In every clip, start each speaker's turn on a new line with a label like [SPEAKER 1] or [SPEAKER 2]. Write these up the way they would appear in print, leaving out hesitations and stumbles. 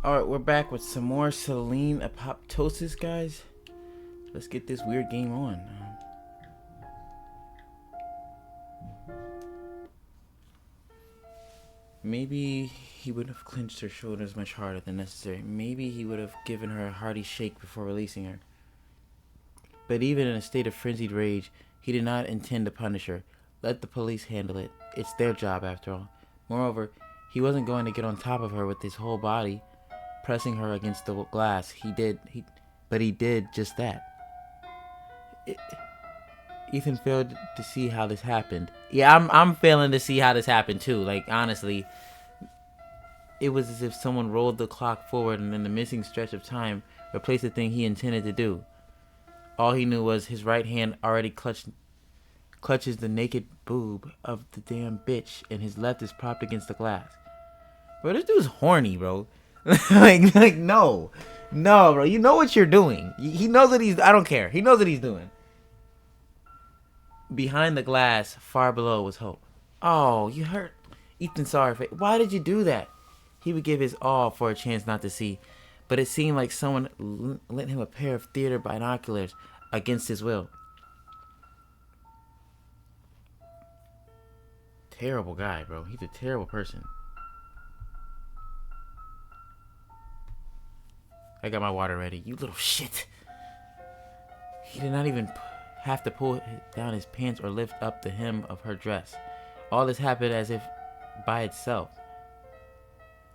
[SPEAKER 1] Alright, we're back with some more Selene APOPTOSIS, guys. Let's get this weird game on. Maybe he would have clenched her shoulders much harder than necessary. Maybe he would have given her a hearty shake before releasing her. But even in a state of frenzied rage, he did not intend to punish her. Let the police handle it. It's their job, after all. Moreover, he wasn't going to get on top of her with his whole body, pressing her against the glass. But he did just that. Ethan failed to see how this happened. Yeah, I'm failing to see how this happened too. Like, honestly, it was as if someone rolled the clock forward and in the missing stretch of time replaced the thing he intended to do. All he knew was his right hand already clutches the naked boob of the damn bitch, and his left is propped against the glass. Bro, this dude's horny, bro. like, no, bro. You know what you're doing. He knows what he's. I don't care. He knows what he's doing. Behind the glass, far below, was Hope. Oh, you hurt. Ethan saw her face. Why did you do that? He would give his all for a chance not to see, but it seemed like someone lent him a pair of theater binoculars against his will. Terrible guy, bro. He's a terrible person. I got my water ready. You little shit. He did not even have to pull down his pants or lift up the hem of her dress. All this happened as if by itself.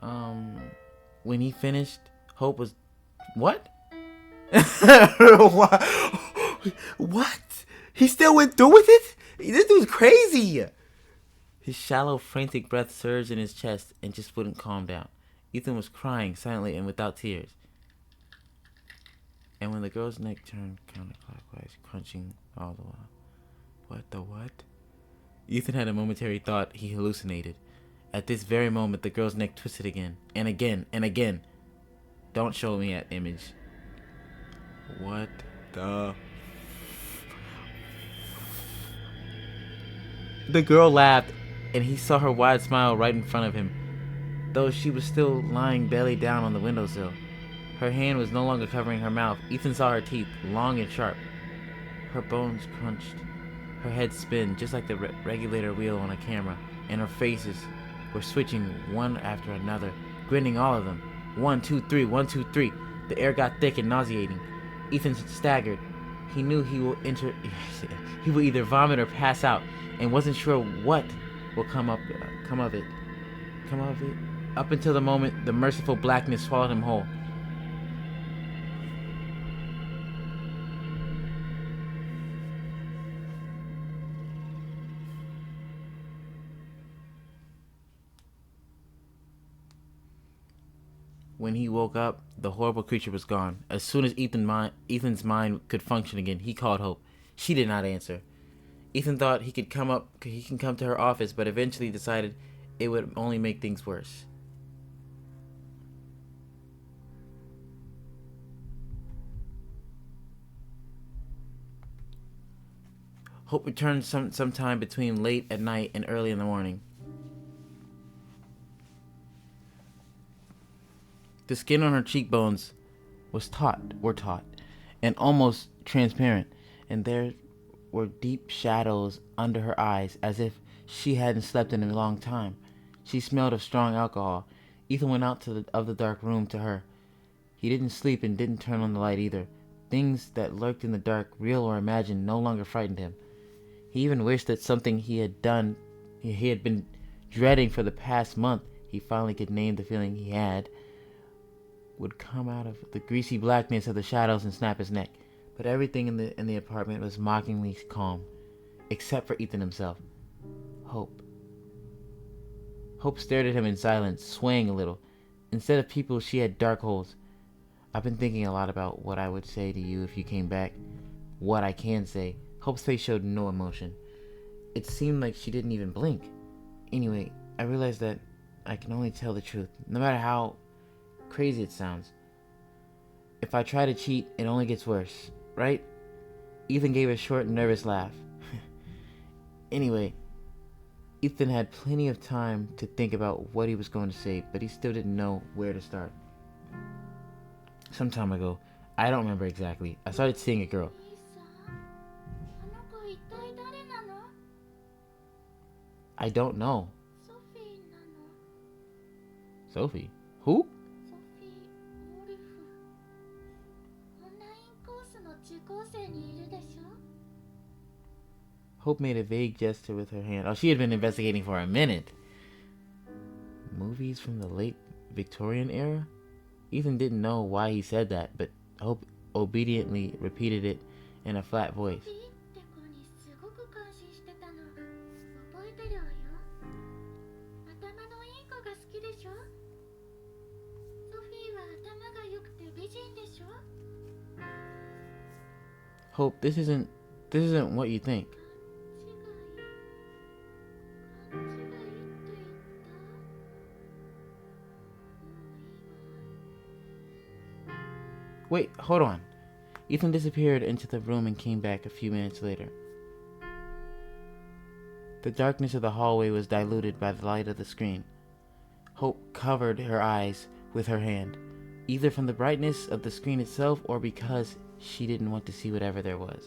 [SPEAKER 1] When he finished, Hope was... What? What? He still went through with it? This dude's crazy. His shallow, frantic breath surged in his chest and just wouldn't calm down. Ethan was crying silently and without tears. And when the girl's neck turned counterclockwise, crunching all the while. What the what? Ethan had a momentary thought he hallucinated. At this very moment, the girl's neck twisted again, and again, and again. Don't show me that image. What the... The girl laughed, and he saw her wide smile right in front of him, though she was still lying belly down on the windowsill. Her hand was no longer covering her mouth. Ethan saw her teeth, long and sharp. Her bones crunched. Her head spun, just like the regulator wheel on a camera, and her faces were switching one after another, grinning all of them. 1, 2, 3, 1, 2, 3. The air got thick and nauseating. Ethan staggered. He knew he will either vomit or pass out, and wasn't sure what will come of it. Up until the moment the merciful blackness swallowed him whole. When he woke up, the horrible creature was gone. As soon as Ethan's mind could function again, he called Hope. She did not answer. Ethan thought he can come to her office, but eventually decided it would only make things worse. Hope returned sometime between late at night and early in the morning. The skin on her cheekbones was taut, and almost transparent, and there were deep shadows under her eyes, as if she hadn't slept in a long time. She smelled of strong alcohol. Ethan went out of the dark room to her. He didn't sleep and didn't turn on the light either. Things that lurked in the dark, real or imagined, no longer frightened him. He even wished that something he had been dreading for the past month, he finally could name the feeling he had, would come out of the greasy blackness of the shadows and snap his neck. But everything in the apartment was mockingly calm, except for Ethan himself. Hope stared at him in silence, swaying a little. Instead of people, she had dark holes. I've been thinking a lot about what I would say to you if you came back. What I can say. Hope's face showed no emotion. It seemed like she didn't even blink. Anyway, I realized that I can only tell the truth, no matter how crazy it sounds. If I try to cheat, it only gets worse, right? Ethan gave a short, nervous laugh. Anyway, Ethan had plenty of time to think about what he was going to say, but he still didn't know where to start. some time ago. I don't remember exactly. I started seeing a girl. I don't know. Sophie? Who? Hope made a vague gesture with her hand. Oh, she had been investigating for a minute. Movies from the late Victorian era? Ethan didn't know why he said that, but Hope obediently repeated it in a flat voice. Hope, this isn't what you think. Wait, hold on. Ethan disappeared into the room and came back a few minutes later. The darkness of the hallway was diluted by the light of the screen. Hope covered her eyes with her hand, either from the brightness of the screen itself or because she didn't want to see whatever there was.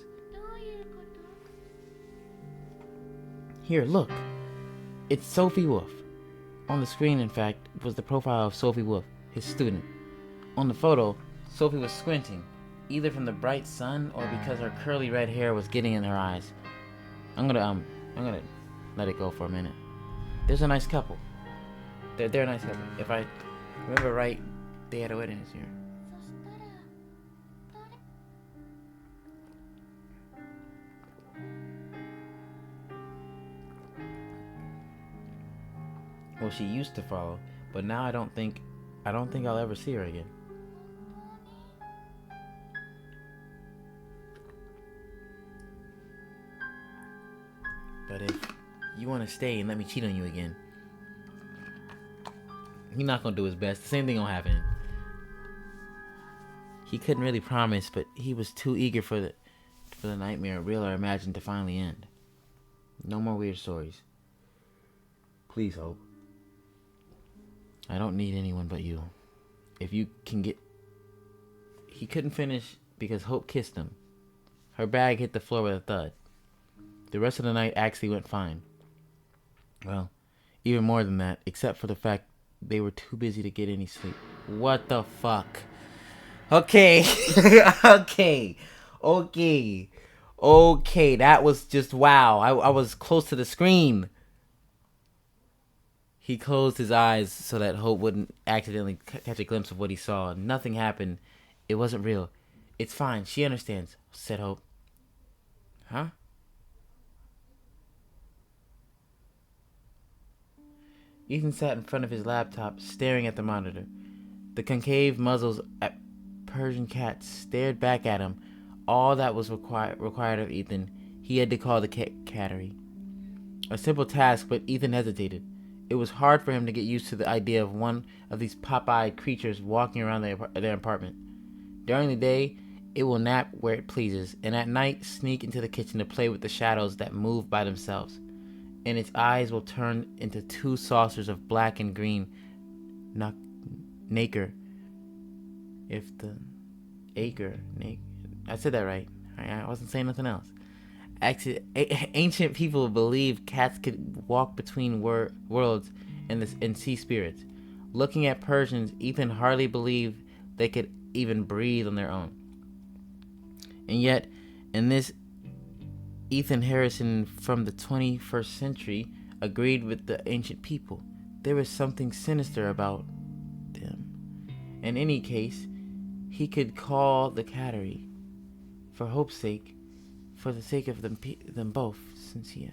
[SPEAKER 1] Here, look. It's Sophie Wolf. On the screen, in fact, was the profile of Sophie Wolf, his student. On the photo, Sophie was squinting, either from the bright sun or because her curly red hair was getting in her eyes. I'm gonna let it go for a minute. There's a nice couple. They're a nice couple. If I remember right, they had a wedding this year. Well, she used to follow, but now I don't think I'll ever see her again. But if you want to stay and let me cheat on you again, he's not gonna do his best. The same thing gonna happen. He couldn't really promise, but he was too eager for the nightmare, real or imagined, to finally end. No more weird stories. Please, Hope. I don't need anyone but you. If you can get... He couldn't finish because Hope kissed him. Her bag hit the floor with a thud. The rest of the night actually went fine. Well, even more than that, except for the fact they were too busy to get any sleep. What the fuck? Okay. Okay, that was just wow. I was close to the screen. He closed his eyes so that Hope wouldn't accidentally catch a glimpse of what he saw. Nothing happened. It wasn't real. It's fine. She understands, said Hope. Huh? Ethan sat in front of his laptop, staring at the monitor. The concave muzzles at Persian cats stared back at him. All that was required of Ethan, he had to call the cattery. A simple task, but Ethan hesitated. It was hard for him to get used to the idea of one of these pop-eyed creatures walking around their apartment. During the day, it will nap where it pleases, and at night sneak into the kitchen to play with the shadows that move by themselves. And its eyes will turn into two saucers of black and green nacre. If the acre, I said that right. I wasn't saying nothing else. Actually, ancient people believed cats could walk between worlds and see spirits. Looking at Persians, Ethan hardly believed they could even breathe on their own. And yet, in this, Ethan Harrison from the 21st century agreed with the ancient people. There was something sinister about them. In any case, he could call the cattery. For Hope's sake, for the sake of them both, since he...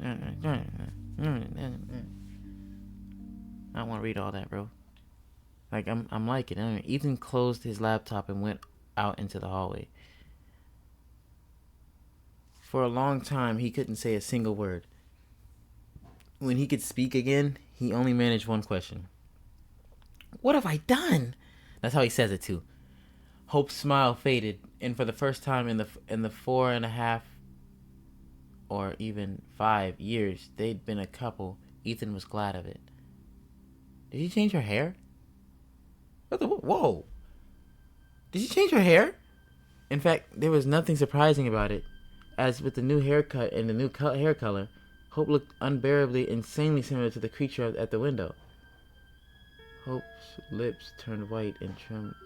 [SPEAKER 1] I don't want to read all that, bro. Like, I'm liking it. Ethan closed his laptop and went out into the hallway. For a long time, he couldn't say a single word. When he could speak again, he only managed one question. What have I done? That's how he says it, too. Hope's smile faded, and for the first time in the 4.5 or even 5 years they'd been a couple, Ethan was glad of it. Did she change her hair? Whoa! Did she change her hair? In fact, there was nothing surprising about it. As with the new haircut and the new hair color, Hope looked unbearably, insanely similar to the creature at the window. Hope's lips turned white and trembled.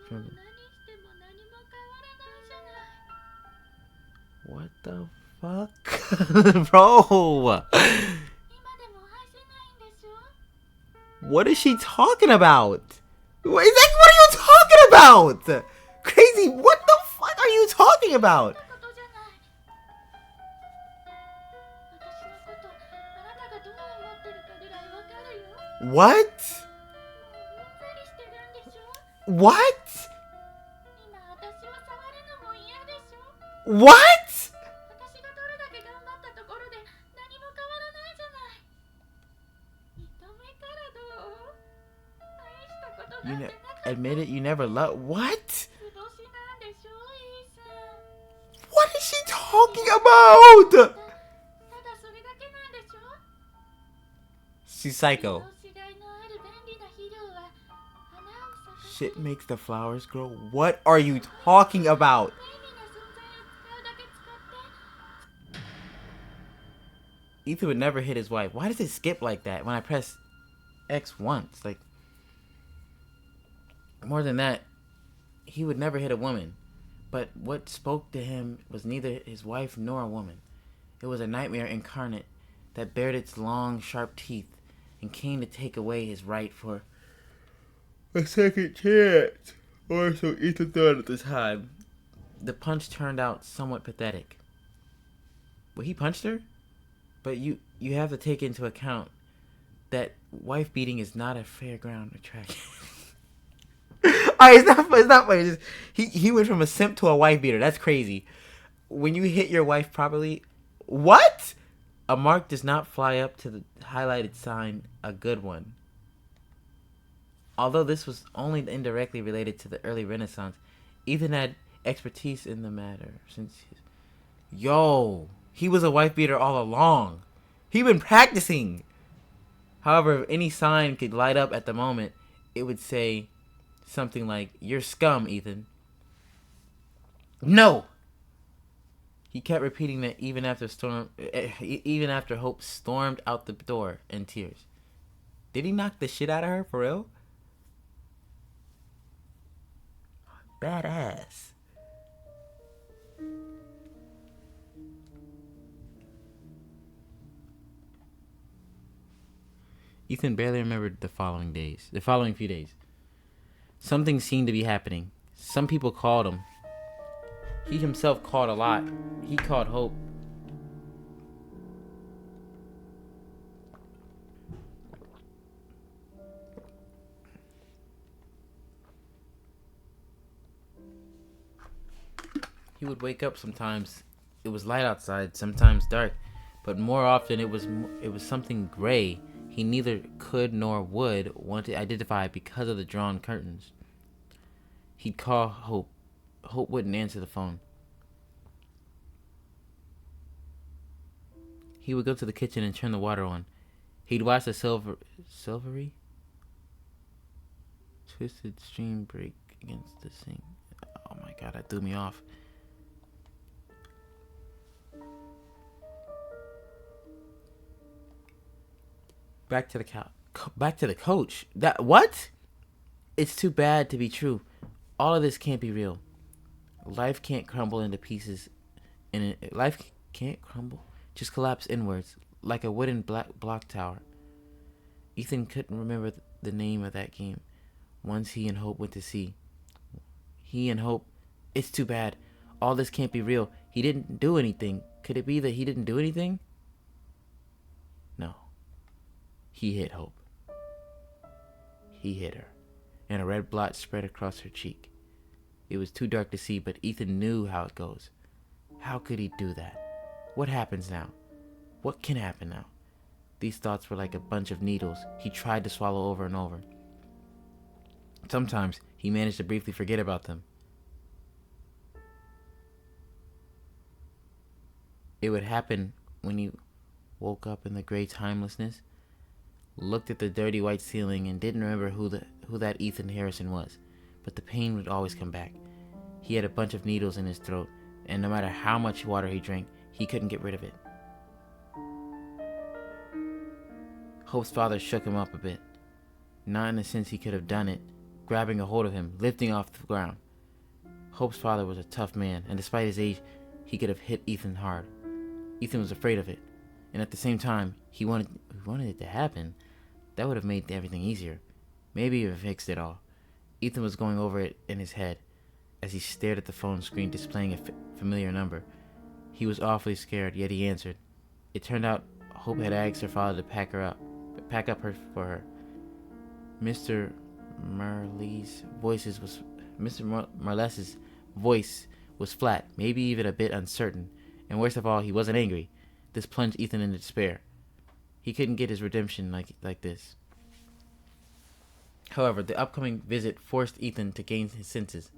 [SPEAKER 1] What the fuck? Bro! What is she talking about? What are you talking about? Crazy, what the fuck are you talking about? What? What? What? Admit it, you never loved. What? What is she talking about? She's psycho. Shit makes the flowers grow. What are you talking about? Ethan would never hit his wife. Why does it skip like that when I press X once? Like, more than that, he would never hit a woman. But what spoke to him was neither his wife nor a woman. It was a nightmare incarnate that bared its long, sharp teeth and came to take away his right for a second chance. Or so Ethan thought at the time. The punch turned out somewhat pathetic. Well, he punched her? But you have to take into account that wife beating is not a fairground attraction. Alright, it's not funny. He went from a simp to a wife beater. That's crazy. When you hit your wife properly, what? A mark does not fly up to the highlighted sign, a good one. Although this was only indirectly related to the early Renaissance, Ethan had expertise in the matter since he was a wife beater all along. He'd been practicing. However, if any sign could light up at the moment, it would say something like, "You're scum, Ethan." No! He kept repeating that even after Hope stormed out the door in tears. Did he knock the shit out of her for real? Badass. Ethan barely remembered the following few days. Something seemed to be happening. Some people called him. He himself called a lot. He called Hope. He would wake up sometimes. It was light outside, sometimes dark, but more often it was something gray. He neither could nor would want to identify because of the drawn curtains. He'd call Hope. Hope wouldn't answer the phone. He would go to the kitchen and turn the water on. He'd watch the silvery twisted stream break against the sink. Oh my god, that threw me off. Back to the coach. That what? It's too bad to be true. All of this can't be real. Life can't crumble into pieces. Life can't crumble. Just collapse inwards like a wooden block tower. Ethan couldn't remember the name of that game. Once he and Hope went to sea. He and Hope. It's too bad. All this can't be real. He didn't do anything. Could it be that he didn't do anything? No. He hit Hope. He hit her, and a red blotch spread across her cheek. It was too dark to see, but Ethan knew how it goes. How could he do that? What happens now? What can happen now? These thoughts were like a bunch of needles he tried to swallow over and over. Sometimes he managed to briefly forget about them. It would happen when he woke up in the gray timelessness, looked at the dirty white ceiling, and didn't remember who that Ethan Harrison was. But the pain would always come back. He had a bunch of needles in his throat, and no matter how much water he drank, he couldn't get rid of it. Hope's father shook him up a bit, not in the sense he could have done it, grabbing a hold of him, lifting off the ground. Hope's father was a tough man, and despite his age, he could have hit Ethan hard. Ethan was afraid of it, and at the same time, he wanted it to happen. That would have made everything easier. Maybe even fixed it all. Ethan was going over it in his head as he stared at the phone screen displaying a familiar number. He was awfully scared, yet he answered. It turned out Hope had asked her father to pack up for her. Mr. Merle's voice was flat, maybe even a bit uncertain, and worst of all, he wasn't angry. This plunged Ethan into despair. He couldn't get his redemption like this. However, the upcoming visit forced Ethan to gain his senses.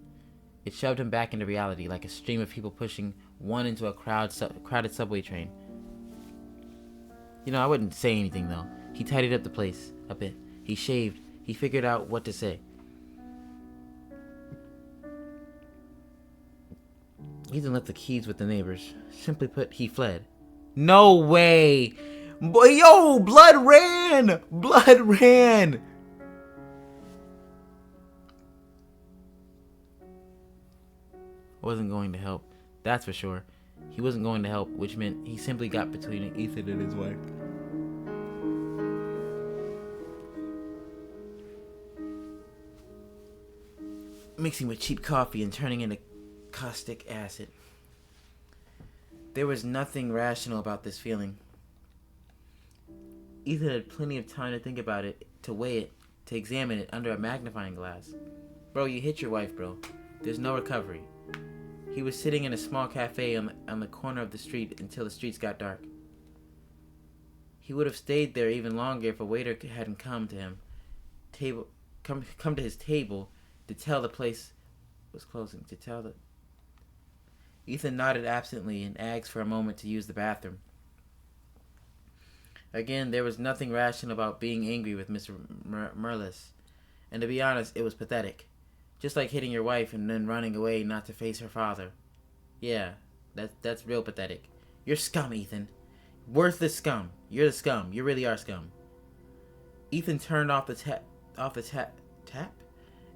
[SPEAKER 1] It shoved him back into reality like a stream of people pushing one into a crowded subway train. I wouldn't say anything, though. He tidied up the place a bit. He shaved. He figured out what to say. Ethan left the keys with the neighbors. Simply put, he fled. No way! Boy, yo, blood ran! Blood ran! Wasn't going to help. That's for sure. He wasn't going to help, which meant he simply got between Ethan and his wife. Mixing with cheap coffee and turning into caustic acid. There was nothing rational about this feeling. Ethan had plenty of time to think about it, to weigh it, to examine it under a magnifying glass. Bro, you hit your wife, bro. There's no recovery. He was sitting in a small cafe on the corner of the street until the streets got dark. He would have stayed there even longer if a waiter hadn't come to his table to tell the place was closing. Ethan nodded absently and asked for a moment to use the bathroom. Again, there was nothing rational about being angry with Mr. Merlis, and to be honest, it was pathetic. Just like hitting your wife and then running away not to face her father. Yeah, that's real pathetic. You're scum, Ethan. Worthless scum. You're the scum. You really are scum. Ethan turned off the tap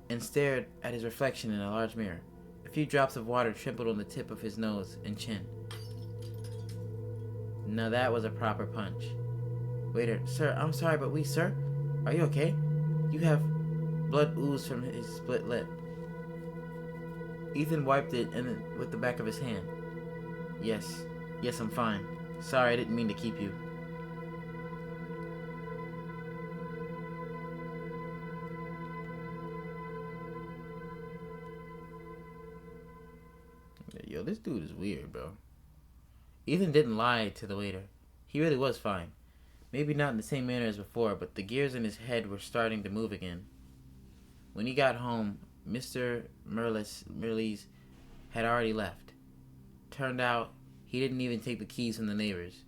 [SPEAKER 1] and stared at his reflection in a large mirror. A few drops of water trembled on the tip of his nose and chin. Now that was a proper punch. Waiter, sir, I'm sorry, but sir, are you okay? You have blood oozed from his split lip. Ethan wiped it with the back of his hand. Yes, I'm fine. Sorry, I didn't mean to keep you. Yo, this dude is weird, bro. Ethan didn't lie to the waiter. He really was fine. Maybe not in the same manner as before, but the gears in his head were starting to move again. When he got home, Mr. Merlis had already left. Turned out, he didn't even take the keys from the neighbors.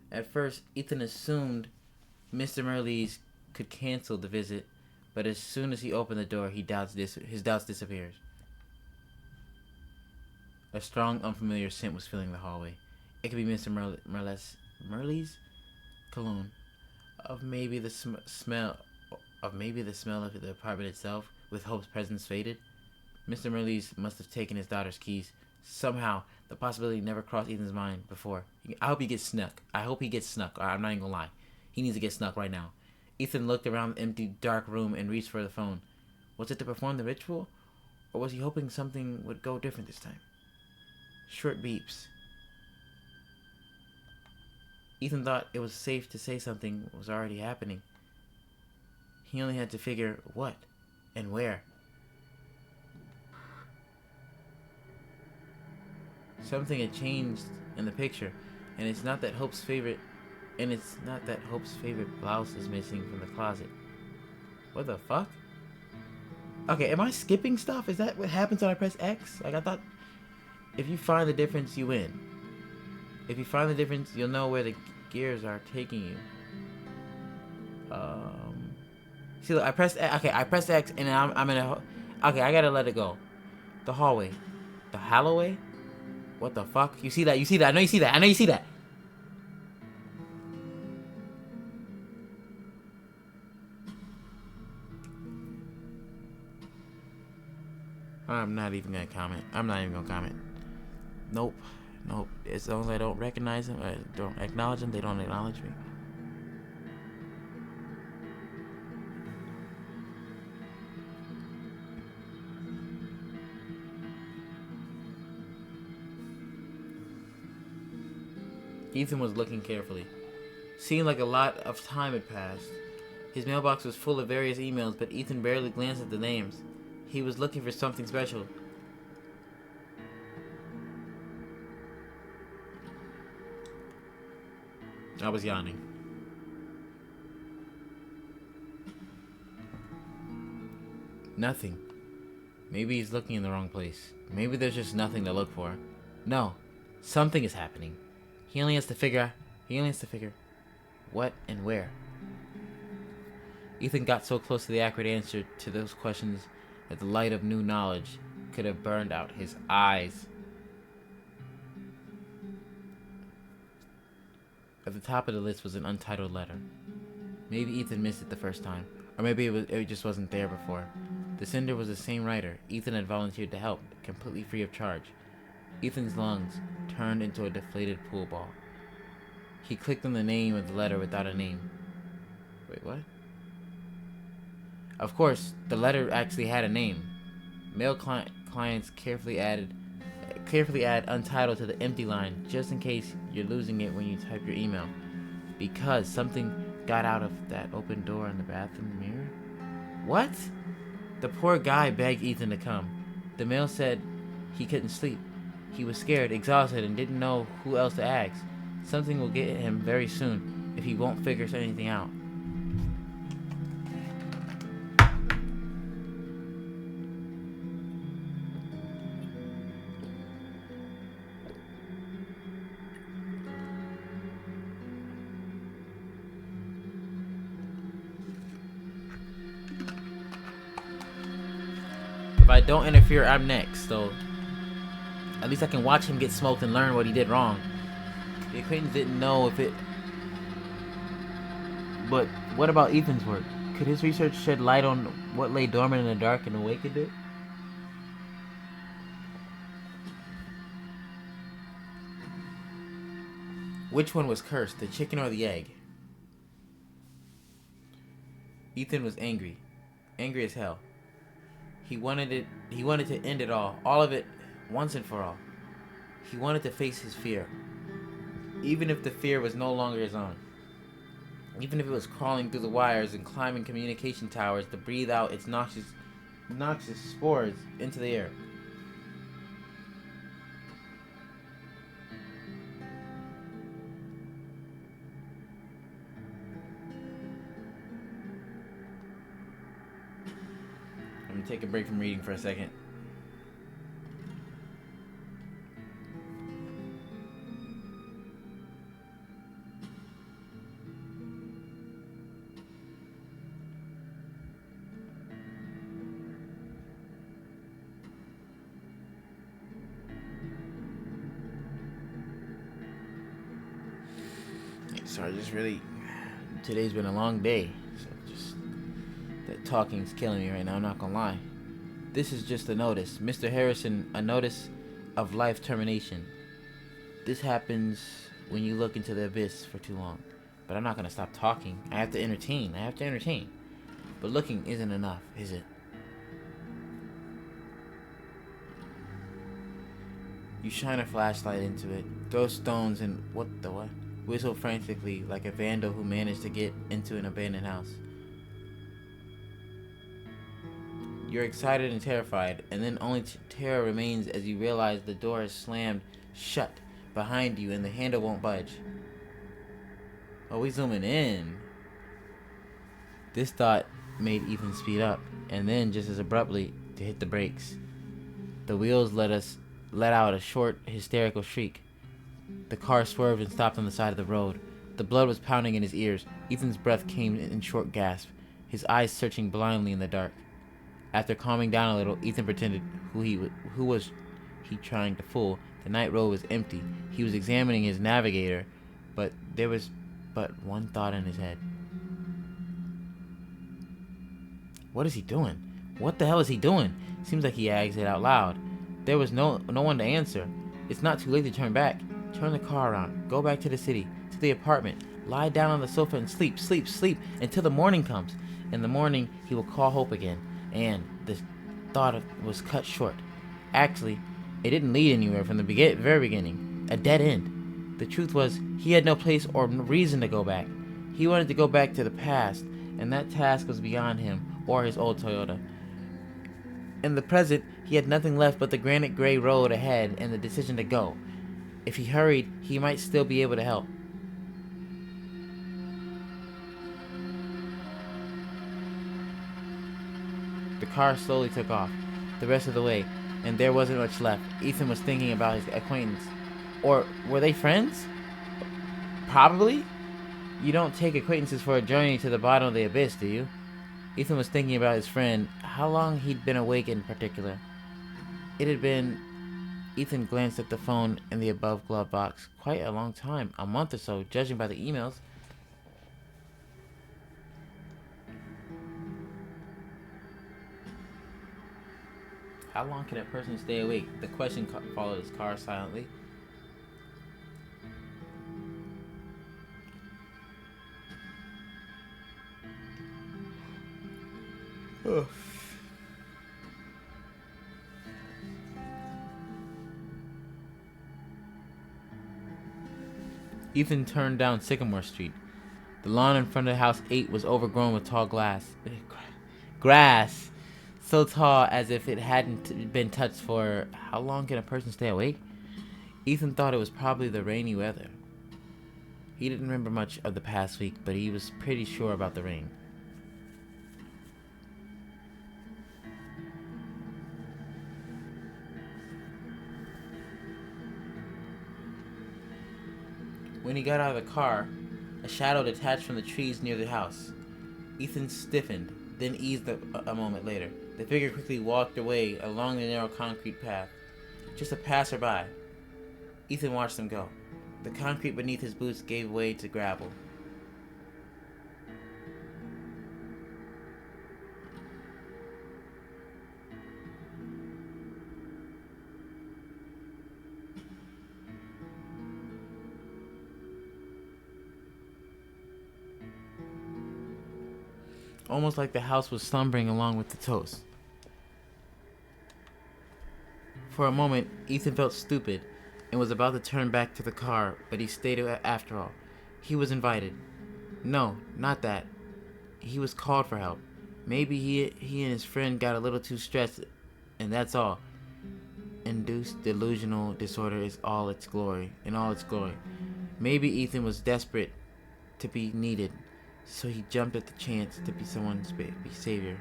[SPEAKER 1] At first, Ethan assumed Mr. Merlis could cancel the visit, but as soon as he opened the door, his doubts disappeared. A strong, unfamiliar scent was filling the hallway. It could be Mr. Merlis' cologne, of maybe the smell of the apartment itself, with Hope's presence faded. Mr. Merlis must have taken his daughter's keys. Somehow, the possibility never crossed Ethan's mind before. I hope he gets snuck. I'm not even gonna lie. He needs to get snuck right now. Ethan looked around the empty, dark room and reached for the phone. Was it to perform the ritual? Or was he hoping something would go different this time? Short beeps. Ethan thought it was safe to say something was already happening. He only had to figure what and where. Something had changed in the picture, and it's not that Hope's favorite blouse is missing from the closet. What the fuck? Okay, am I skipping stuff? Is that what happens when I press X? Like, I thought if you find the difference, you win. If you find the difference, you'll know where the gears are taking you. See, look, I pressed X, and Okay, I gotta let it go. The hallway. The Halloway? What the fuck? You see that? You see that? I know you see that. I know you see that. I'm not even gonna comment. I'm not even gonna comment. Nope. Nope. As long as I don't recognize them, I don't acknowledge them, they don't acknowledge me. Ethan was looking carefully. Seemed like a lot of time had passed. His mailbox was full of various emails, but Ethan barely glanced at the names. He was looking for something special. I was yawning. Nothing. Maybe he's looking in the wrong place. Maybe there's just nothing to look for. No. Something is happening. He only has to figure what and where. Ethan got so close to the accurate answer to those questions that the light of new knowledge could have burned out his eyes. At the top of the list was an untitled letter. Maybe Ethan missed it the first time, or maybe it just wasn't there before. The sender was the same writer. Ethan had volunteered to help, completely free of charge. Ethan's lungs turned into a deflated pool ball. He clicked on the name of the letter without a name. Wait, what? Of course, the letter actually had a name. Mail clients carefully add untitled to the empty line just in case you're losing it when you type your email. Because something got out of that open door in the bathroom mirror? What? The poor guy begged Ethan to come. The mail said he couldn't sleep. He was scared, exhausted, and didn't know who else to ask. Something will get him very soon if he won't figure anything out. If I don't interfere, I'm next, so at least I can watch him get smoked and learn what he did wrong. The acquaintance didn't know if it... But what about Ethan's work? Could his research shed light on what lay dormant in the dark and awakened it? Which one was cursed, the chicken or the egg? Ethan was angry. Angry as hell. He wanted to end it all of it, once and for all. He wanted to face his fear. Even if the fear was no longer his own. Even if it was crawling through the wires and climbing communication towers to breathe out its noxious spores into the air. I'm gonna take a break from reading for a second. Sorry, today's been a long day, so just that talking's killing me right now, I'm not gonna lie. This is just a notice. Mr. Harrison, a notice of life termination. This happens when you look into the abyss for too long. But I'm not gonna stop talking. I have to entertain. But looking isn't enough, is it? You shine a flashlight into it, throw stones and what? Whistle frantically like a vandal who managed to get into an abandoned house. You're excited and terrified, and then only terror remains as you realize the door is slammed shut behind you and the handle won't budge. Oh, we zooming in. This thought made Ethan speed up, and then just as abruptly to hit the brakes. The wheels let out a short, hysterical shriek. The car swerved and stopped on the side of the road. The blood was pounding in his ears. Ethan's breath came in short gasps, his eyes searching blindly in the dark. After calming down a little, Ethan pretended who was he trying to fool. The night road was empty. He was examining his navigator, but there was but one thought in his head. What is he doing? What the hell is he doing? Seems like he asked it out loud. There was no one to answer. It's not too late to turn back. Turn the car around. Go back to the city, to the apartment. Lie down on the sofa and sleep, sleep, sleep until the morning comes. In the morning, he will call Hope again. And the thought was cut short. Actually, it didn't lead anywhere from the very beginning. A dead end. The truth was, he had no place or reason to go back. He wanted to go back to the past, and that task was beyond him or his old Toyota. In the present, he had nothing left but the granite gray road ahead and the decision to go. If he hurried, he might still be able to help. The car slowly took off the rest of the way, and there wasn't much left. Ethan was thinking about his acquaintance. Or were they friends? Probably. You don't take acquaintances for a journey to the bottom of the abyss, do you? Ethan was thinking about his friend, how long he'd been awake in particular. It had been, Ethan glanced at the phone in the above glove box, quite a long time, a month or so, judging by the emails. How long can a person stay awake? The question followed his car silently. Ethan turned down Sycamore Street. The lawn in front of house 8 was overgrown with tall grass, so tall as if it hadn't been touched for... How long can a person stay awake? Ethan thought it was probably the rainy weather. He didn't remember much of the past week, but he was pretty sure about the rain. When he got out of the car, a shadow detached from the trees near the house. Ethan stiffened, then eased a moment later. The figure quickly walked away along the narrow concrete path. Just a passerby. Ethan watched them go. The concrete beneath his boots gave way to gravel. Almost like the house was slumbering along with the toast. For a moment, Ethan felt stupid and was about to turn back to the car, but he stayed after all. He was invited. No, not that. He was called for help. Maybe he and his friend got a little too stressed, and that's all. Induced delusional disorder is all its glory. Maybe Ethan was desperate to be needed, so he jumped at the chance to be someone's savior.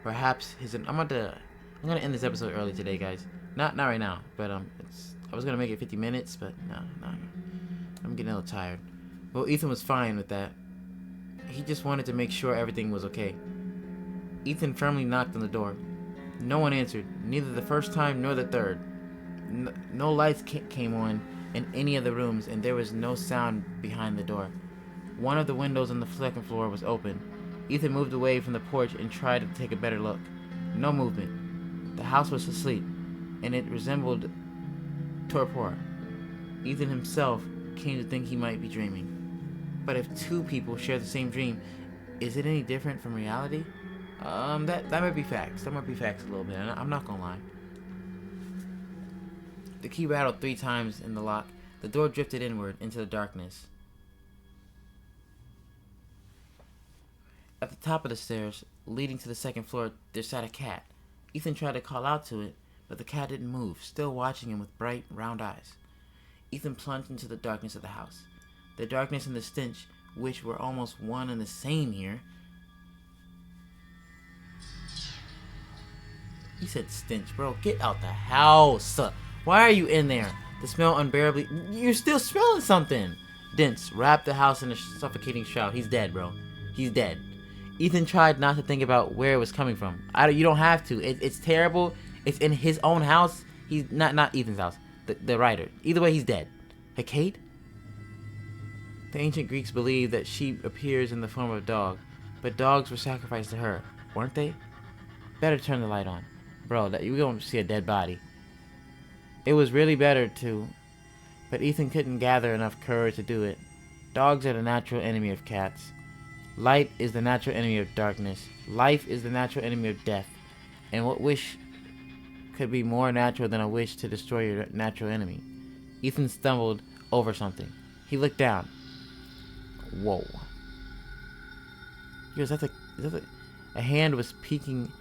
[SPEAKER 1] Perhaps I'm gonna end this episode early today, guys. Not right now, but I was gonna make it 50 minutes, but no. I'm getting a little tired. Well, Ethan was fine with that. He just wanted to make sure everything was okay. Ethan firmly knocked on the door. No one answered, neither the first time nor the third. No lights came on in any of the rooms, and there was no sound behind the door. One of the windows on the second floor was open. Ethan moved away from the porch and tried to take a better look. No movement. The house was asleep, and it resembled torpor. Ethan himself came to think he might be dreaming. But if two people share the same dream, is it any different from reality? That might be facts. That might be facts a little bit. I'm not gonna lie. The key rattled 3 times in the lock. The door drifted inward into the darkness. At the top of the stairs, leading to the second floor, there sat a cat. Ethan tried to call out to it, but the cat didn't move, still watching him with bright, round eyes. Ethan plunged into the darkness of the house. The darkness and the stench, which were almost one and the same here. He said stench, bro. Get out the house. Why are you in there? The smell unbearably... You're still smelling something. Dense wrapped the house in a suffocating shroud. He's dead, bro. He's dead. Ethan tried not to think about where it was coming from. You don't have to. It's terrible. It's in his own house. He's not Ethan's house. The writer. Either way, he's dead. Hecate? The ancient Greeks believed that she appears in the form of a dog, but dogs were sacrificed to her, weren't they? Better turn the light on. Bro, you're going to see a dead body. It was really better to, but Ethan couldn't gather enough courage to do it. Dogs are the natural enemy of cats. Light is the natural enemy of darkness. Life is the natural enemy of death. And what wish could be more natural than a wish to destroy your natural enemy? Ethan stumbled over something. He looked down. Whoa. Yo, is that a hand was peeking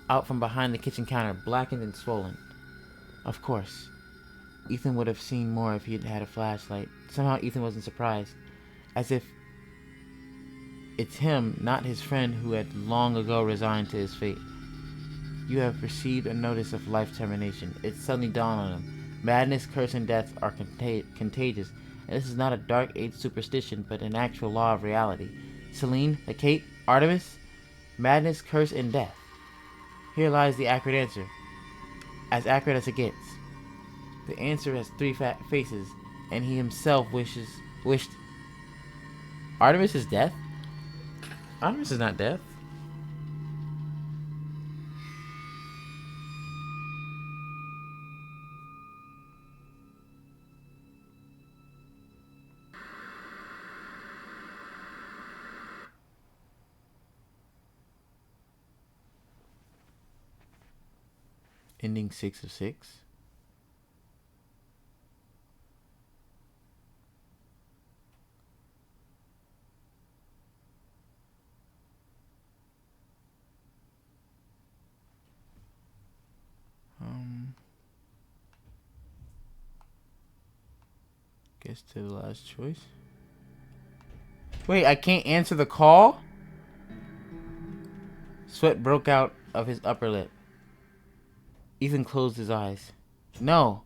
[SPEAKER 1] out from behind the kitchen counter, blackened and swollen. Of course. Ethan would have seen more if he'd had a flashlight. Somehow Ethan wasn't surprised. As if it's him, not his friend who had long ago resigned to his fate. You have received a notice of life termination. It suddenly dawned on him. Madness, curse, and death are contagious, and this is not a dark age superstition, but an actual law of reality. Selene, Hecate, Artemis? Madness, curse, and death. Here lies the accurate answer. As accurate as it gets. The answer has three fat faces, and he himself wished. Artemis is death? Artemis is not death. Ending 6 of 6. Guess to the last choice. Wait, I can't answer the call? Sweat broke out of his upper lip. Ethan closed his eyes. No.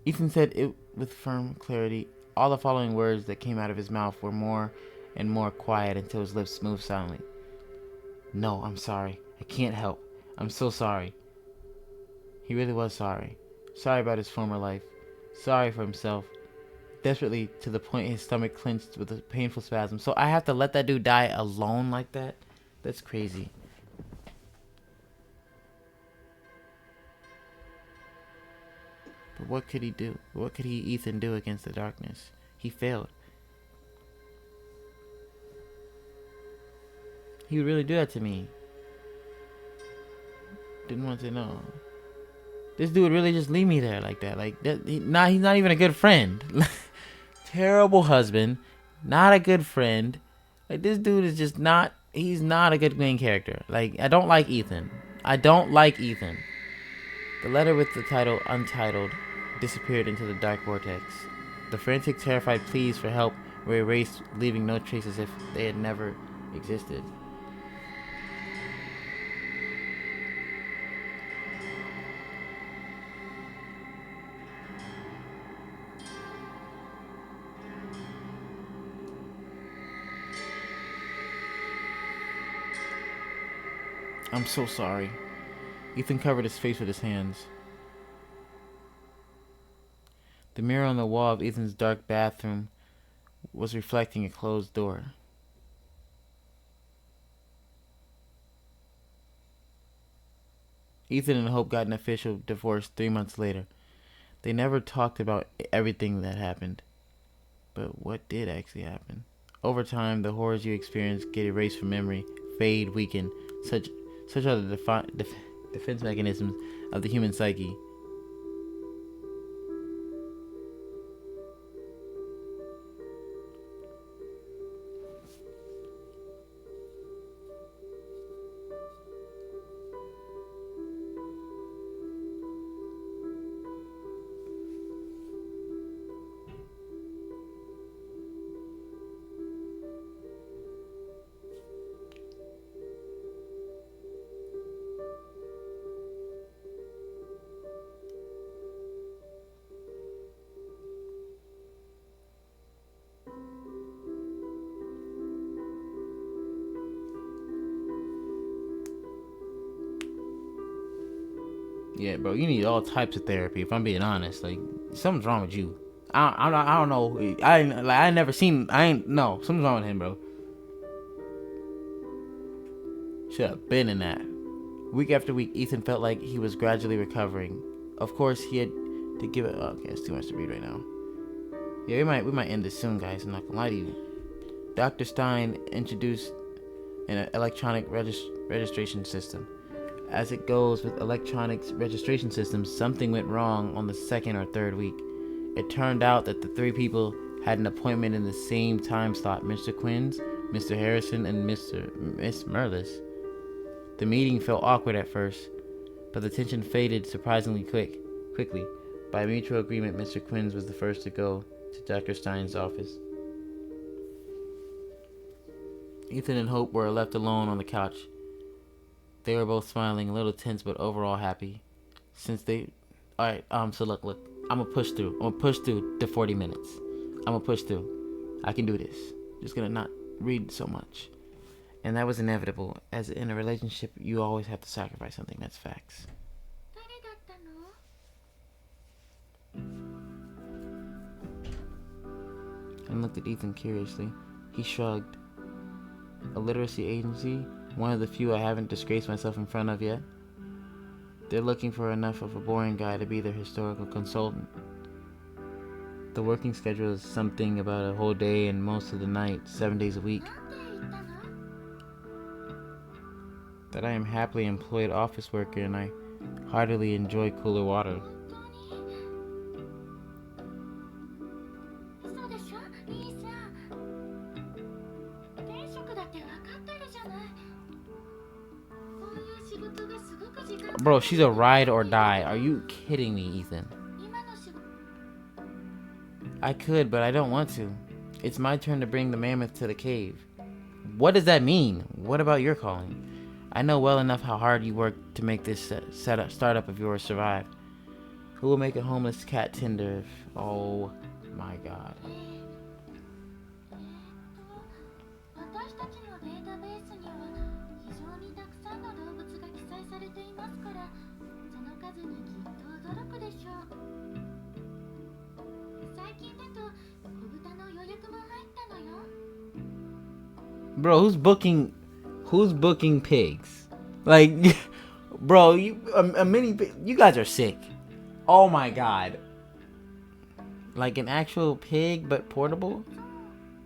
[SPEAKER 1] Ethan said it with firm clarity. All the following words that came out of his mouth were more and more quiet until his lips moved silently. No, I'm sorry. I can't help. I'm so sorry. He really was sorry. Sorry about his former life. Sorry for himself. Desperately, to the point his stomach clenched with a painful spasm. So I have to let that dude die alone like that? That's crazy. But what could he do? What could Ethan do against the darkness? He failed. He would really do that to me. Didn't want to know. This dude would really just leave me there like that. Like that. He's not even a good friend. Terrible husband. Not a good friend. Like this dude is just not. He's not a good main character. Like I don't like Ethan. I don't like Ethan. The letter with the title Untitled disappeared into the dark vortex. The frantic, terrified pleas for help were erased, leaving no trace as if they had never existed. I'm so sorry. Ethan covered his face with his hands. The mirror on the wall of Ethan's dark bathroom was reflecting a closed door. Ethan and Hope got an official divorce 3 months later. They never talked about everything that happened. But what did actually happen? Over time, the horrors you experience get erased from memory, fade, weaken. Such are the defense mechanisms of the human psyche. Yeah, bro, you need all types of therapy. If I'm being honest, like something's wrong with you. I don't know. I ain't never seen. I ain't no. Something's wrong with him, bro. Should have been in that. Week after week, Ethan felt like he was gradually recovering. Of course, he had to give it. Oh, okay, it's too much to read right now. Yeah, we might end this soon, guys. I'm not gonna lie to you. Dr. Stein introduced an electronic registration system. As it goes with electronic registration systems, something went wrong on the second or third week. It turned out that the three people had an appointment in the same time slot: Mr. Quinns, Mr. Harrison, and Miss Merlis. The meeting felt awkward at first, but the tension faded surprisingly quickly. By mutual agreement, Mr. Quinns was the first to go to Dr. Stein's office. Ethan and Hope were left alone on the couch. They were both smiling, a little tense, but overall happy. Alright, so look, I'm gonna push through. I'm gonna push through the 40 minutes. I'm gonna push through. I can do this. Just gonna not read so much. And that was inevitable. As in a relationship, you always have to sacrifice something. That's facts. And looked at Ethan curiously. He shrugged. A literacy agency? One of the few I haven't disgraced myself in front of yet. They're looking for enough of a boring guy to be their historical consultant. The working schedule is something about a whole day and most of the night, 7 days a week. That I am happily employed office worker and I heartily enjoy cooler water. Bro, she's a ride or die. Are you kidding me, Ethan? I could, but I don't want to. It's my turn to bring the mammoth to the cave. What does that mean? What about your calling? I know well enough how hard you worked to make this startup of yours survive. Who will make a homeless cat tender if... Oh my god. Bro, who's booking pigs? Like, bro, you guys are sick. Oh my god. Like an actual pig but portable?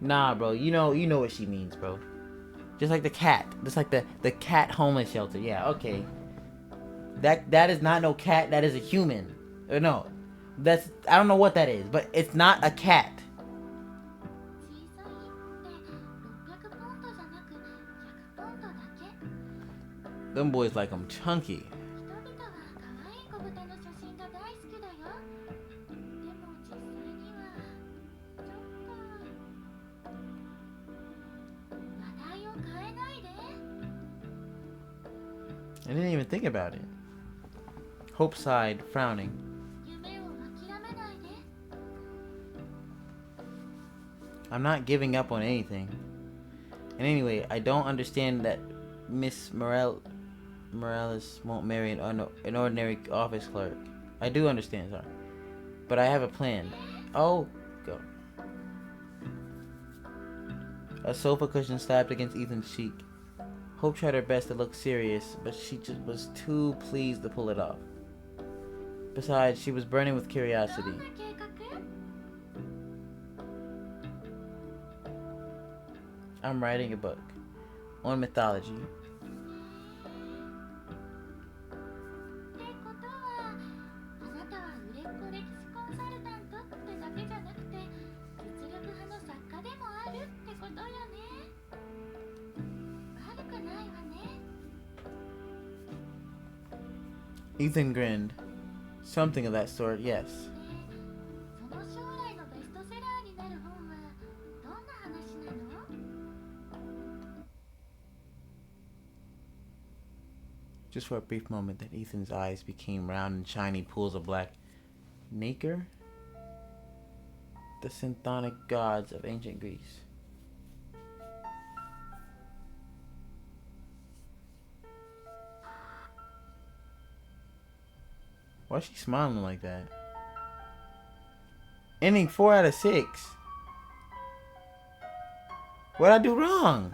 [SPEAKER 1] Nah, bro, you know what she means, bro. Just like the cat. Just like the cat homeless shelter. Yeah, okay. That is not no cat, that is a human. No. I don't know what that is, but it's not a cat. Them boys like them chunky. I didn't even think about it. Hope sighed, frowning. I'm not giving up on anything. And anyway, I don't understand that Miss Morales won't marry an ordinary office clerk. I do understand, sorry. But I have a plan. Oh, go. A sofa cushion slapped against Ethan's cheek. Hope tried her best to look serious, but she just was too pleased to pull it off. Besides, she was burning with curiosity. I'm writing a book on mythology. Ethan grinned. Something of that sort, yes. Just for a brief moment, that Ethan's eyes became round and shiny pools of black nacre. The chthonic gods of ancient Greece. Why is she smiling like that? Ending 4 out of 6. What'd I do wrong?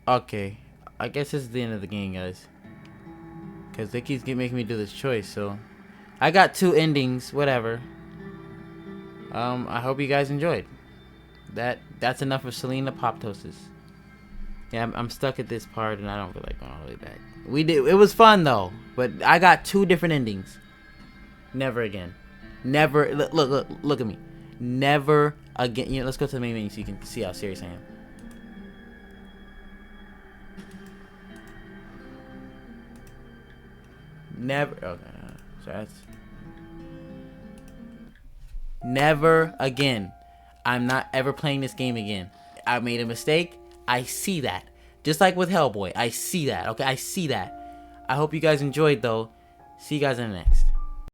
[SPEAKER 1] Okay, I guess this is the end of the game, guys. Because they keep making me do this choice, so... I got 2 endings, whatever. I hope you guys enjoyed. That's enough of Selene APOPTOSIS. Yeah, I'm stuck at this part, and I don't feel like going all the way back. It was fun, though. But I got 2 different endings. Never again. Never... Look at me. Never again. You know, let's go to the main menu so you can see how serious I am. Never. Okay. So that's. Never again. I'm not ever playing this game again. I made a mistake. I see that. Just like with Hellboy. I see that. Okay. I see that. I hope you guys enjoyed, though. See you guys in the next.